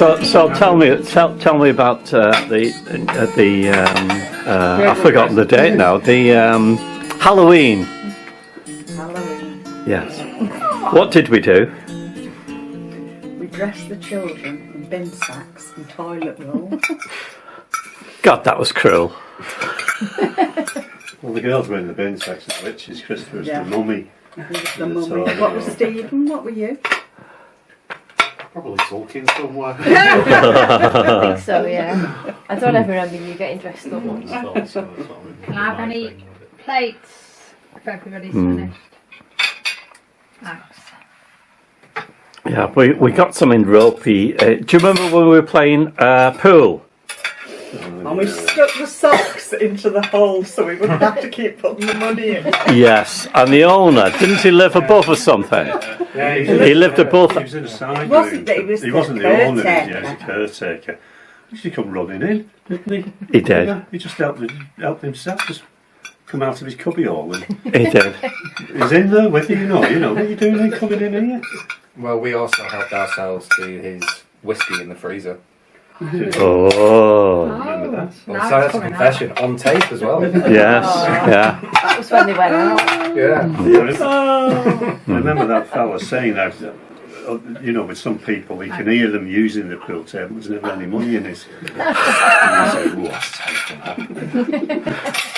So tell me about the I've forgotten the date now. The Halloween. Halloween. Yes. What did we do? We dressed the children in bin sacks and toilet roll. God, that was cruel. Well, the girls were in the bin sacks and the witches. Christopher was the mummy. The mummy. What was Stephen? What were you? Probably sulking somewhere. I think so, yeah. I don't ever remember you getting dressed up once. Can I have any plates if everybody's finished? Thanks. Yeah, we got something ropey. Do you remember when we were playing pool? And we stuck the socks into the hole so we wouldn't have to keep putting the money in. Yes, and the owner, didn't he live above or something? Yeah, he lived above. He was in a side Wasn't room. he? He wasn't the owner, he was a caretaker. He used to come running in, didn't he? He did. Yeah, he just helped himself, just come out of his cubby hole. And He did. he's in there with you, you know. What are you doing then coming in here? Well, we also helped ourselves to his whiskey in the freezer. Oh. Remember that? Well, so that's a confession on tape as well. Yes. Yeah. That was when they went out. Yeah. I remember that fella saying that, with some people, you can hear them using the pool table. There's never any money in it. And you say,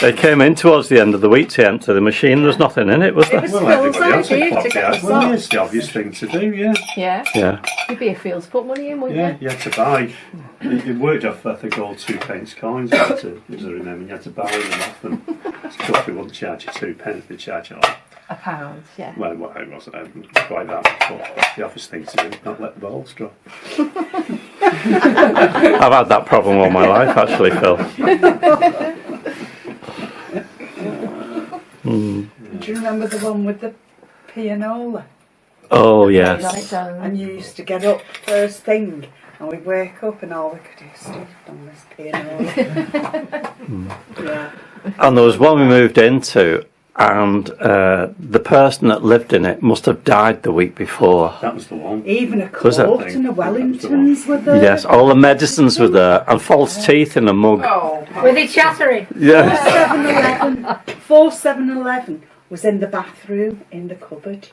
They came in towards the end of the week to empty the machine. There was nothing in it, was there? well, everybody else would pop it out. Well, it's the obvious thing to do, yeah. Yeah. Yeah. You'd be a field to put money in, wouldn't Yeah, you? you had to buy. It worked off, I think, all 2p coins. As I remember, you had to buy them off them. Coffee wouldn't charge you 2p; they charge you like. £1, yeah. Well, it wasn't quite that, but the obvious thing to do is not let the balls drop. I've had that problem all my life, actually, Phil. Do you remember the one with the pianola? Oh, yes. And you used to get up first thing and we'd wake up and all we could do is Steve on this pianola. Yeah. And there was one we moved into, and the person that lived in it must have died the week before. That was the one. Even a Was it? quart and a Wellingtons were there. Yes, all the medicines were there, and false teeth in a mug. Oh, were they chattering? Yes. 7-Eleven was in the bathroom, in the cupboard.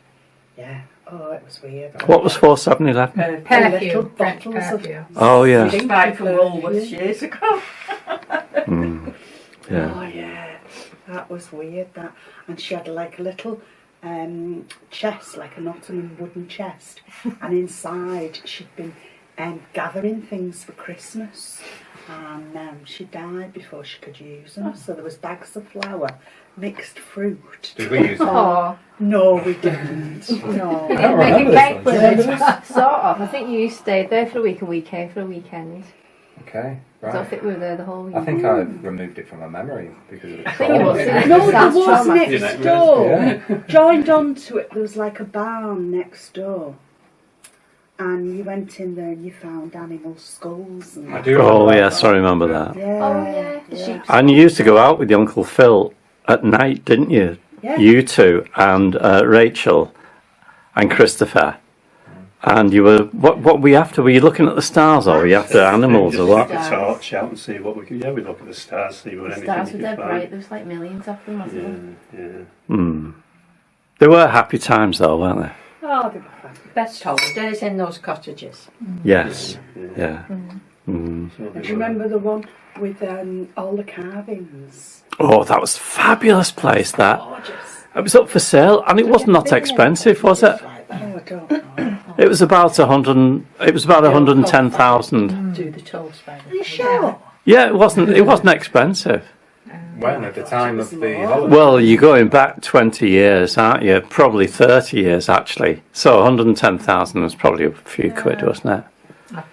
Yeah. Oh, it was weird. What was 4711? Little bottles of Oh, yeah. pink Woolworths years ago. Yeah. Oh yeah, that was weird. That, and she had like a little chest, like a Nottingham wooden chest, and inside she'd been gathering things for Christmas, and she died before she could use them. So there was bags of flour, mixed fruit. Did we use it? Oh. No, we didn't. No. You didn't make a cake with it? Sort of. I think you stayed there for a week and we came for a weekend. Okay, I don't right. think we were there the whole week. I think I removed it from my memory because of the I think it was. No, there was Trauma. next door. Yeah. Joined onto it, there was like a barn next door. And you went in there and you found animal skulls. And I do. Oh, remember yes, I remember that. yeah. Oh, yeah. The sheep. And you used to go out with your Uncle Phil at night, didn't you? Yeah. You two and Rachel and Christopher. And you were, what were you after? Were you looking at the stars or were you after animals or what? Take a torch out and see what we could. Yeah, we'd look at the stars, see what anything Stars we were could dead find. bright. There was like millions of them, wasn't there? Yeah. They were happy times though, weren't they? Oh, they were fun. Best holidays in those cottages. Yes. Yeah. So And do you remember the one with all the carvings? Oh, that was a fabulous place, that. Gorgeous. It was up for sale and it was not expensive, was it? Oh, I don't know. It was about 110,000. Do the toast by Are you sure? Yeah, it wasn't expensive. When at the time of the holiday. Well, you're going back 20 years, aren't you? Probably 30 years, actually. So 110,000 was probably a few quid, wasn't it?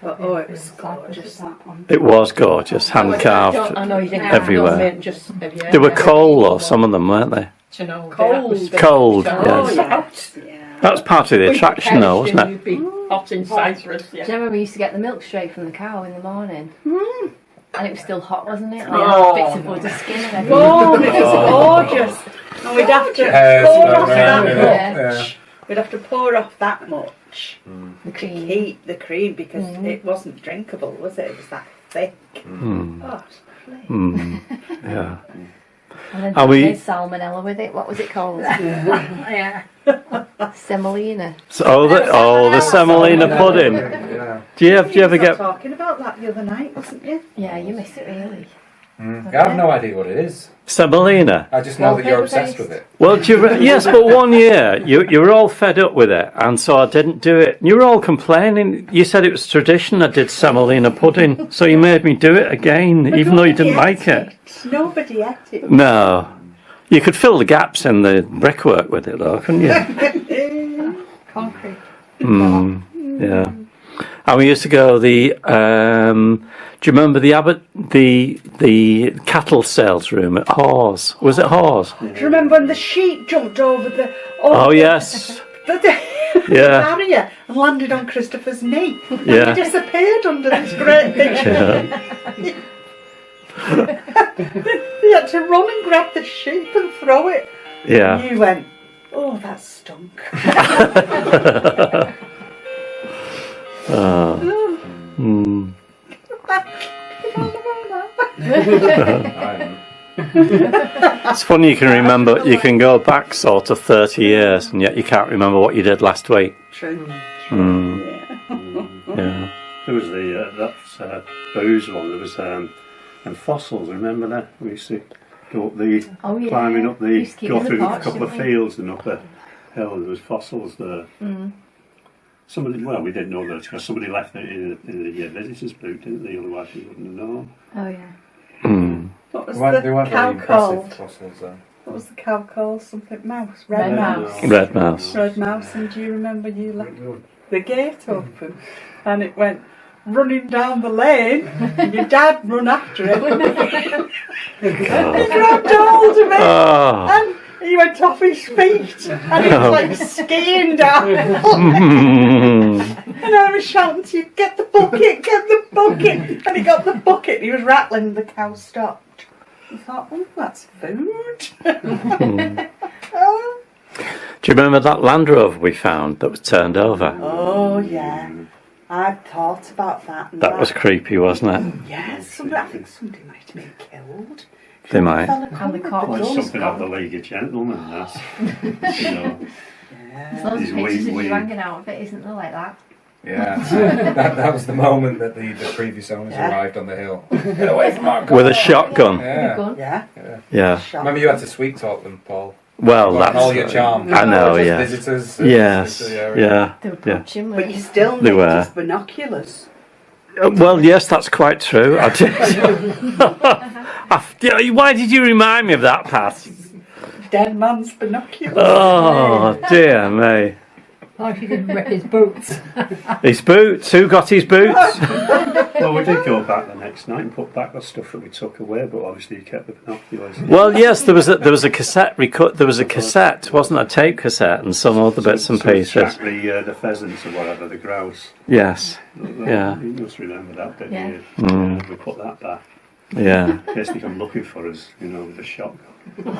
But, oh, it was gorgeous, that one. It was gorgeous, hand-carved I know you didn't everywhere. Just, They were coal, or some of them, weren't they? to know Cold. Cold, Oh, yes. yeah. Yeah. That was part of the attraction, though, wasn't it? You'd be hot in Cyprus, Do you yeah. remember we used to get the milk straight from the cow in the morning? And it was still hot, wasn't it? Like Oh. bits of wood, skin and everything. Oh, it was gorgeous. And we'd have to Yes, pour no, off no, that no, much. yeah. we'd have to pour off that much The to cream. keep the cream because it wasn't drinkable, was it? It was that thick. Mm. Oh, it's lovely. Mm. Yeah. And then Are we- made salmonella with it. What was it called? Yeah. Semolina. The semolina pudding. Yeah. Do you You ever were get? talking about that the other night, wasn't you? Yeah, you miss it really. I have no idea what it is. Semolina. I just know that you're Wallpaper obsessed based. with it. Well, yes, but one year you were all fed up with it, and so I didn't do it. You were all complaining. You said it was tradition. I did semolina pudding, so you made me do it again, But even though you nobody didn't like it. Nobody ate it. No, you could fill the gaps in the brickwork with it, though, couldn't you? Concrete. Mm, yeah. And we used to go the. Do you remember the cattle sales room at Hawes? Was it Hawes? Do you remember when the sheep jumped over the Oh yes. the Yeah. barrier and landed on Christopher's knee? Yeah. He disappeared under this great big Yeah. He had to run and grab the sheep and throw it. Yeah. And you went, oh, that stunk. Mm. It's funny you can remember. You can go back sort of 30 years, and yet you can't remember what you did last week. True. Mm. Yeah. Yeah. There was that booze one. There was and fossils. Remember that? We used to go up the Oh yeah. climbing up We the used to keep go in the through a pots, couple of didn't we? fields and up a hill. There was fossils there. Somebody, well, we didn't know that because somebody left it in the visitors' boot, didn't they? Otherwise, we wouldn't have known. Oh yeah. Mm. What was They weren't the very cow impressive called? fossils though. What was the cow called? Something mouse? Red Red mouse. mouse. Red mouse. Red mouse. And do you remember you left the gate open and it went running down the lane and your dad run after it. He grabbed hold of it Oh. and he went off his feet and he was like skiing down. Mm. And I was shouting to you, get the bucket, get the bucket. And he got the bucket and he was rattling, the cow stopped. I thought, oh, that's food. Oh. Do you remember that Land Rover we found that was turned over? Oh, yeah. I've thought about that. And That was creepy, wasn't it? Yeah, I think somebody might have been killed. They might. And the cock Well, was something out of the League of Gentlemen. That's you know. There's loads of These pictures of wee- you hanging out of it, isn't there, like that? Yeah, that was the moment that the previous owners Yeah. arrived on the hill. Get away from our car. With a shotgun. Yeah. Gun. Yeah. Yeah. Remember, you had to sweet talk them, Paul. Well, Got all your that's. charm. I know, Just yeah. Visitors. Yes. into the area. Yeah. They were Yeah. punching, But weren't you still They need were. just binoculars. Well, yes, that's quite true. I did. Why did you remind me of that, Pat? Dead man's binoculars. Oh, dear me. Oh, she didn't rip his boots. His boots. Who got his boots? Well, we did go back the next night and put back the stuff that we took away, but obviously you kept the binoculars. Well, yes, there was a cassette there was a cassette, wasn't it? A tape cassette and some other bits and So pieces. track the pheasants or whatever, the grouse. Yes. Yeah. You must remember that, didn't Yeah. you? Mm. Yeah, we put that back. Yeah. In case they come looking for us, with a shotgun.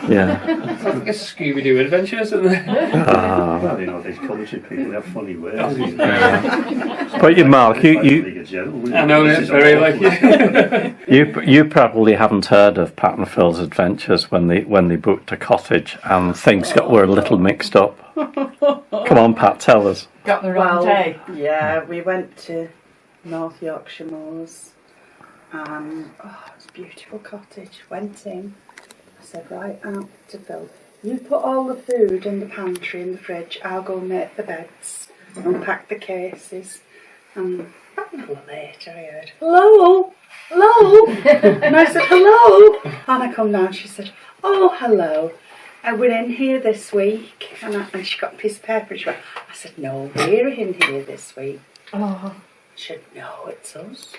Yeah. I guess Scooby-Doo adventures, isn't it? Ah. Well, these country people, they have funny ways. But you, Mark, you I know, it's very like you probably haven't heard of Pat and Phil's adventures when they booked a cottage and things were a little mixed up. Come on, Pat, tell us. Got the wrong day. Yeah, we went to North Yorkshire Moors and it's a beautiful cottage. Went in, I said right out to Phil, you put all the food in the pantry in the fridge, I'll go make the beds, unpack the cases. And a little later I heard, hello, hello, and I said hello, and I come down, she said, oh hello, I went in here this week, and she got a piece of paper and she went, I said, no, we're in here this week. Oh. She said, no, it's us.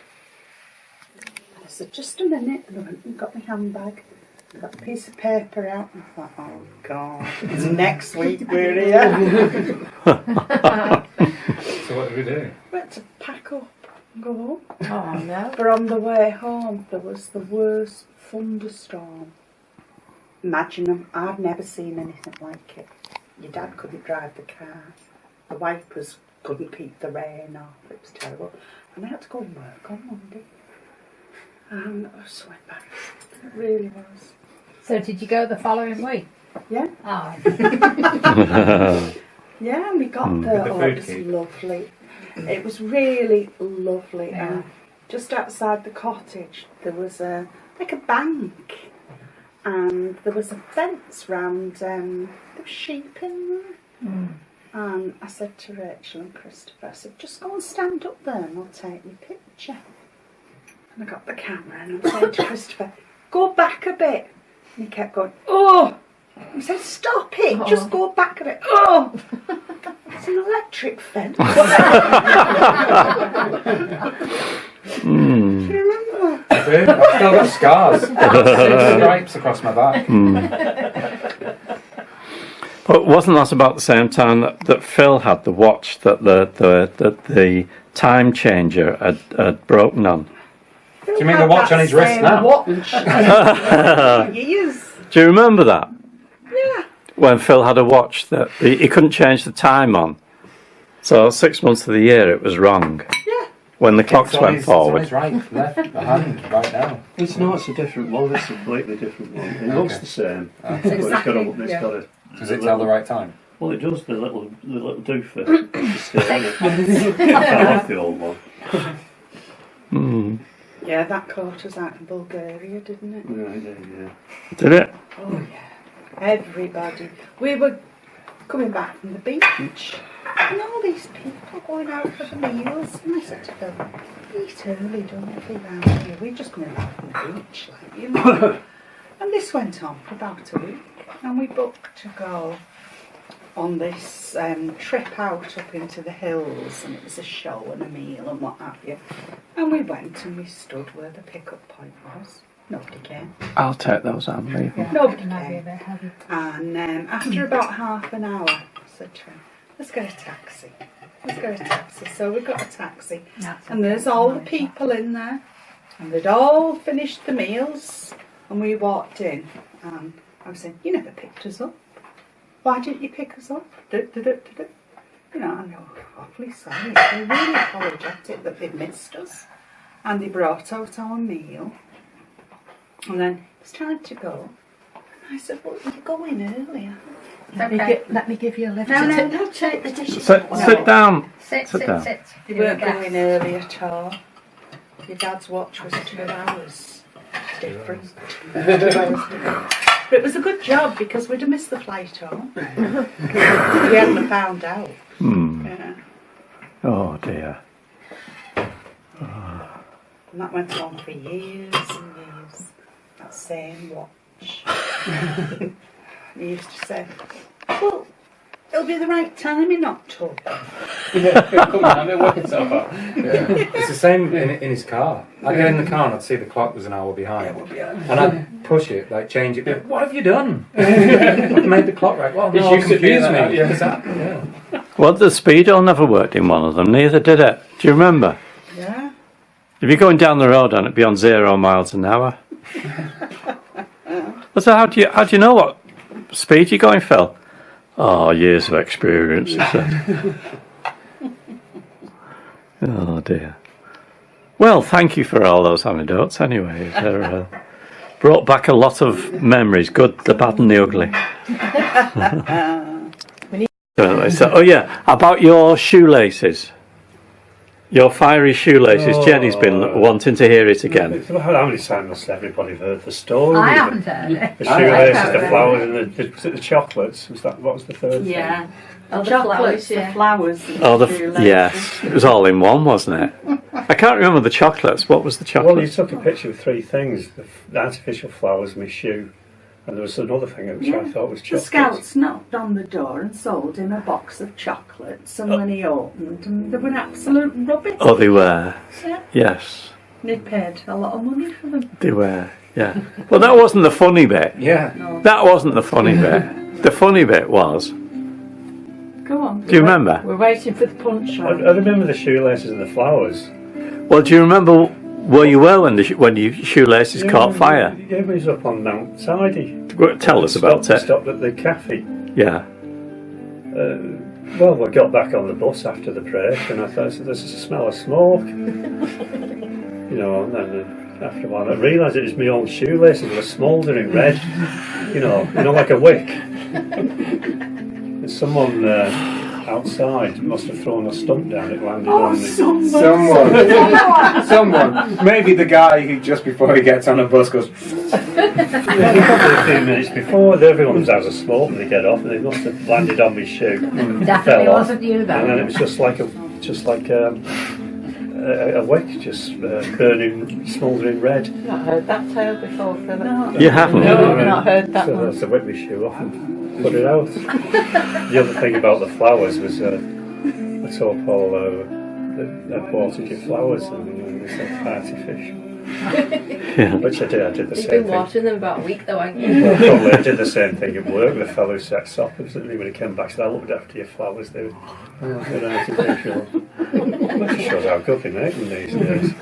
And I said, just a minute, and I went and got my handbag, and got a piece of paper out, and I thought, oh God, it's next week we're here. So what did we do? Went to pack up and go home. Oh no. But on the way home, there was the worst thunderstorm. Imagine them, I've never seen anything like it. Your dad couldn't drive the car. the wipers couldn't keep the rain off. It was terrible. And I had to go and work on Monday. And I was so embarrassed. It really was. So did you go the following week? Yeah. Oh. Yeah, and we got there. The Oh, food it was keep. lovely. It was really lovely. And just outside the cottage, there was like a bank. And there was a fence round, there were sheep in there. And I said to Rachel and Christopher, I said, just go and stand up there and I'll take your picture. And I got the camera and I said to Christopher, go back a bit. And he kept going, oh! I said, stop it, just go back a bit. Oh! It's an electric fence. Do you remember that? I do. I've still got scars. Stripes across my back. But wasn't that about the same time that Phil had the watch that the time changer had broken on? Do you mean the watch on his wrist now? Years. Do you remember that? Yeah. When Phil had a watch that he couldn't change the time on. So 6 months of the year it was wrong. Yeah. When the clocks It's went always forward. right, left, behind, right now. It's not. It's a different one. It's a completely different one. It looks the same, but exactly, it's got a. Does it tell the right time? Well, it does. The little doofer. I fell off the old one. Yeah, that caught us out in Bulgaria, didn't it? Yeah, it did, yeah. Did it? Oh yeah. Everybody. We were coming back from the beach and all these people going out for the meals, and I said to them, eat early, don't be round here. We're just coming back from the beach, like, you know. And this went on for about a week, and we booked to go on this trip out up into the hills, and it was a show and a meal and what have you. And we went and we stood where the pickup point was. Nobody came. I'll take those out and leave them. Nobody Might be a came. bit heavy. And after about half an hour, I said to him, let's get a taxi. Let's get a taxi. So we got a taxi. And there's all the people in there. And they'd all finished the meals. And we walked in. And I was saying, you never picked us up. Why didn't you pick us up? You know, and they were awfully sorry. They were really apologetic that they'd missed us. And they brought out our meal. And then it's time to go. And I said, well, you're going earlier. Let me give you a lift. No, take the dishes. Sit down. Sit, Sit sit, down. sit. You weren't going early at all. Your dad's watch was 2 hours different. 2 hours. But it was a good job because we'd have missed the flight home. We hadn't found out. Yeah. Oh dear. And that went on for years and years. That same watch. He used to say, well, it'll be the right time in October. Come on, I've been working so far. It's the same in his car. I'd get in the car and I'd see the clock was an hour behind. And I'd push it, like change it. But what have you done? I've made the clock right. Well, no, It used to be confused me. that, yeah. Exactly, yeah. Well, the speedo never worked in one of them. Neither did it. Do you remember? Yeah. If you're going down the road and it'd be on 0 miles an hour. So how do you know what speed you're going, Phil? Oh, years of experience, he said. Oh dear. Well, thank you for all those anecdotes anyway. They're brought back a lot of memories, good, the bad and the ugly. So, oh yeah, about your shoelaces. Your fiery shoelaces. Oh. Jenny's been wanting to hear it again. How many times must everybody have heard the story? I haven't heard it. The shoelaces, the flowers, and was it the chocolates? What was the third thing? Yeah. The the chocolates, flowers, yeah. the flowers. And Oh, the shoelaces. yes, it was all in one, wasn't it? I can't remember the chocolates. What was the Well, you chocolate? took a picture of 3 things: the artificial flowers, my shoe, and there was another thing which I thought was The chocolate. scouts knocked on the door and sold him a box of chocolates, and when he opened, and they were absolute rubbish. Oh, they were. Yeah. Yes, And he'd paid a lot of money for them. they were. Yeah. Well, that wasn't the funny bit. Yeah. That wasn't the funny bit. The funny bit was. Go on. Do you remember? We're waiting for the punch I line. remember the shoelaces and the flowers. Well, do you remember where you were when your shoelaces caught fire? Yeah, we was up on Mount Tidy. Tell us about it. Stopped at the cafe. Yeah. Well, we got back on the bus after the break, and I thought, there's a smell of smoke. You know, and then after a while I realised it was my old shoelaces were smouldering red, you know, like a wick. And someone outside must have thrown a stump down, it landed on me. Someone. Maybe the guy who just before he gets on a bus goes, Yeah, probably a few minutes before, everyone has a smoke when they get off, and it must have landed on my shoe. Definitely Fell off. wasn't you, And then though. it was just like a wick, just burning, smouldering red. I've not heard that tale before, Philip. No, You haven't? I've not heard that So one. that's the whip my shoe off and put it out. The other thing about the flowers was I told Paul that watered your flowers and they said party fish. Yeah. Which I did the You've same been thing. watching them about a week though, haven't you? Well, probably I did the same thing at work with a fellow who sets up. When he came back, said, I looked after your flowers. They were, sure. That just shows how good they make them these days.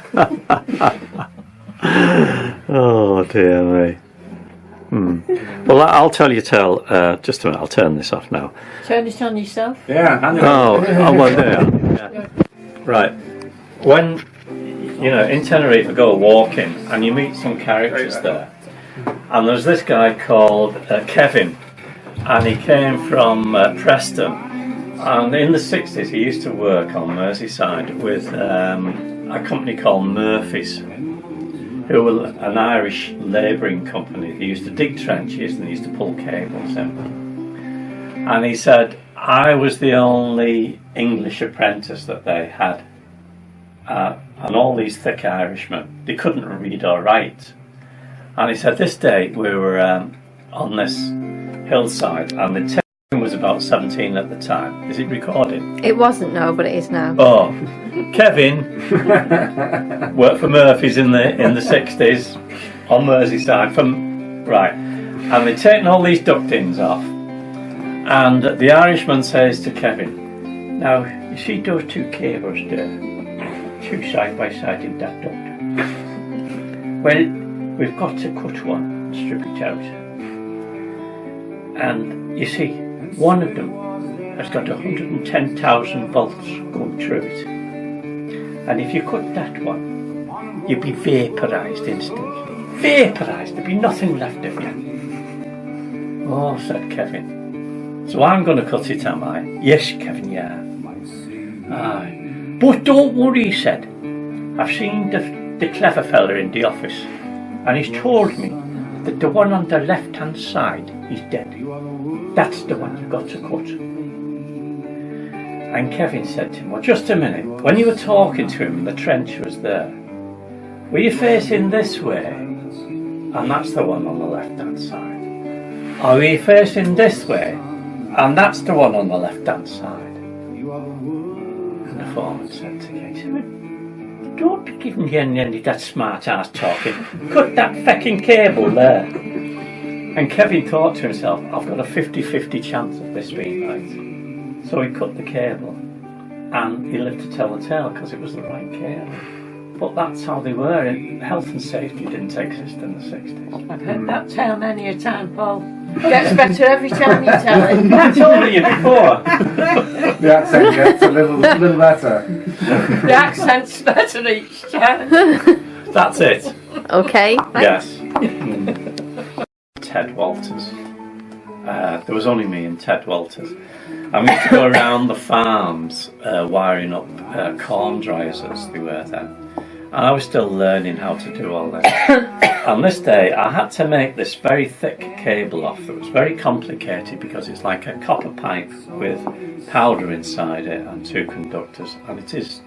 Oh dear me. Well, I'll tell you a tale. Just a minute, I'll turn this off now. Turn it on yourself. yeah, hand it Oh, well, there. Yeah. Right. When, you know, in Tenerife, I go walking and you meet some characters there. And there's this guy called Kevin, and he came from Preston. And in the 60s, he used to work on Merseyside with a company called Murphy's, who were an Irish labouring company. They used to dig trenches and they used to pull cables in. And he said, I was the only English apprentice that they had. And all these thick Irishmen, they couldn't read or write. And he said, this day we were on this hillside, and the town was about 17 at the time. Is it recording? It wasn't, no, but it is now. Oh, Kevin worked for Murphy's in the 60s on Merseyside. Right, and they'd taken all these ductings off, and the Irishman says to Kevin, now you see those two cables there, two side by side in that duct. Well, we've got to cut one and strip it out, and you see, one of them has got 110,000 volts going through it. And if you cut that one, you'd be vaporised instantly. Vaporised, there'd be nothing left of you. Oh, said Kevin. So I'm going to cut it, am I? Yes, Kevin, yeah. Aye. But don't worry, he said. I've seen the clever fella in the office, and he's told me that the one on the left-hand side is dead. That's the one you've got to cut. And Kevin said to him, well, just a minute. When you were talking to him, the trench was there. Were you facing this way? And that's the one on the left-hand side. Or were you facing this way? And that's the one on the left-hand side. And the foreman said to Kevin, don't be giving me any of that smart-ass talking. Cut that fecking cable there. And Kevin thought to himself, I've got a 50-50 chance of this being right. So he cut the cable, and he lived to tell the tale because it was the right cable. But that's how they were. Health and safety didn't exist in the 60s. I've heard that tale many a time, Paul. Gets better every time you tell it. I told you before. The accent gets a little better. The accent's better each time. That's it. Okay. Yes. Ted Walters. There was only me and Ted Walters. And we used to go around the farms wiring up corn dryers as they were then. And I was still learning how to do all this. And this day I had to make this very thick cable off that was very complicated because it's like a copper pipe with powder inside it and two conductors, and it is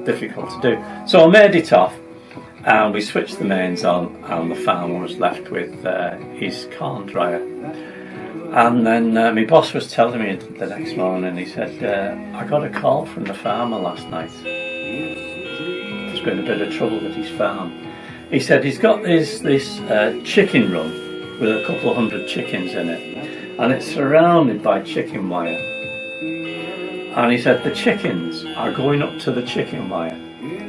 difficult to do. So I made it off, and we switched the mains on, and the farmer was left with his corn dryer. And then my boss was telling me the next morning, he said, I got a call from the farmer last night. There's been a bit of trouble with his farm. He said he's got this chicken run with a couple of hundred chickens in it, and it's surrounded by chicken wire. And he said the chickens are going up to the chicken wire,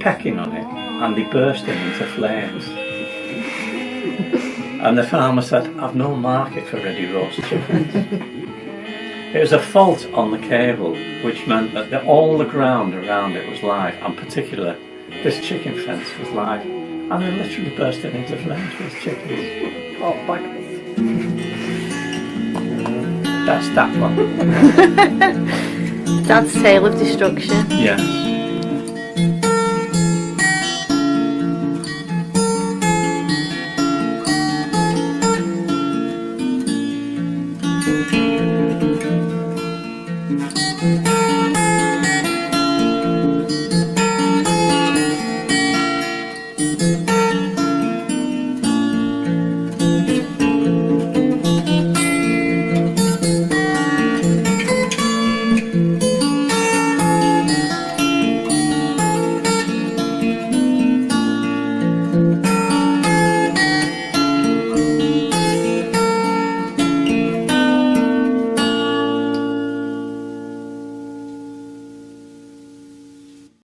pecking on it, and they bursting into flames. And the farmer said, I've no market for ready roast chickens. It was a fault on the cable, which meant that all the ground around it was live, and particularly this chicken fence was live, and they literally bursting into flames with chickens. Oh, back. That's that one. Dad's tale of destruction. Yes.